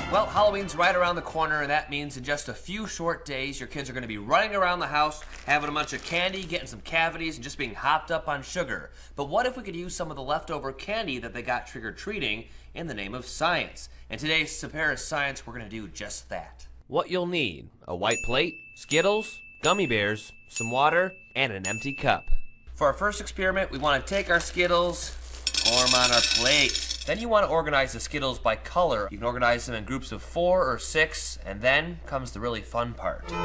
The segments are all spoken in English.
Well, Halloween's right around the corner, and that means in just a few short days, your kids are going to be running around the house, having a bunch of candy, getting some cavities, and just being hopped up on sugar. But what if we could use some of the leftover candy that they got trick-or-treating in the name of science? In today's Tsaparis Science, we're going to do just that. What you'll need: a white plate, Skittles, gummy bears, some water, and an empty cup. For our first experiment, we want to take our Skittles, pour them on our plate. Then you want to organize the Skittles by color. You can organize them in groups of 4 or 6, and then comes the really fun part. You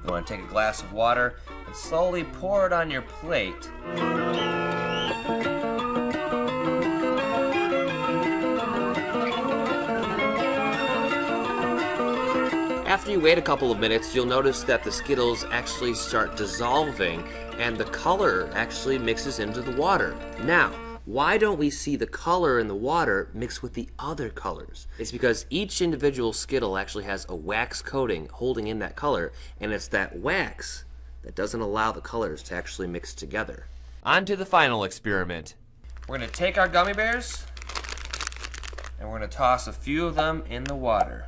want to take a glass of water and slowly pour it on your plate. After you wait a couple of minutes, you'll notice that the Skittles actually start dissolving and the color actually mixes into the water. Now, why don't we see the color in the water mix with the other colors? It's because each individual Skittle actually has a wax coating holding in that color, and it's that wax that doesn't allow the colors to actually mix together. On to the final experiment. We're going to take our gummy bears and we're going to toss a few of them in the water.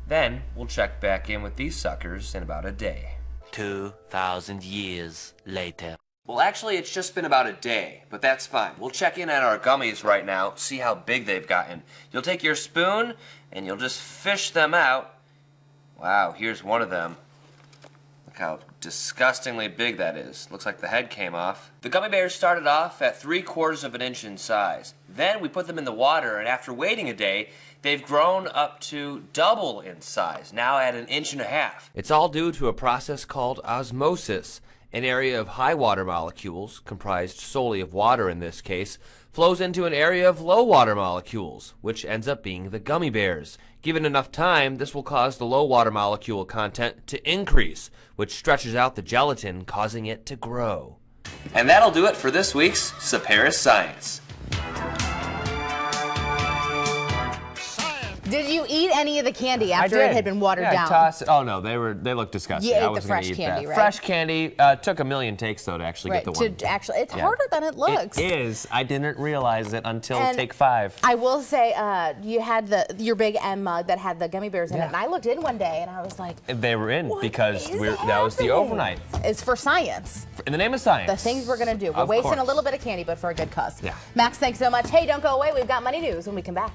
Then we'll check back in with these suckers in about a day. 2,000 years later. Well, actually, it's just been about a day, but that's fine. We'll check in on our gummies right now, see how big they've gotten. You'll take your spoon and you'll just fish them out. Wow, here's one of them. Look how disgustingly big that is. Looks like the head came off. The gummy bears started off at 3/4 of an inch in size. Then we put them in the water, and after waiting a day, they've grown up to double in size, now at 1.5 inches. It's all due to a process called osmosis. An area of high water molecules, comprised solely of water in this case, flows into an area of low water molecules, which ends up being the gummy bears. Given enough time, this will cause the low water molecule content to increase, which stretches out the gelatin, causing it to grow. And that'll do it for this week's Tsaparis Science. Did you eat any of the candy after it had been watered down? I tossed it. Oh no, they looked disgusting. You ate I wasn't the fresh gonna eat candy, that. right? Fresh candy took a million takes though to actually get the one. It's harder than it looks. It is. I didn't realize it until take 5. I will say, you had your Big M mug that had the gummy bears in it, and I looked in one day and I was like, they were in because that was the overnight. It's for science. In the name of science. The things we're gonna do. We're wasting a little bit of candy, but for a good cause. Yeah. Max, thanks so much. Hey, don't go away. We've got money news when we come back.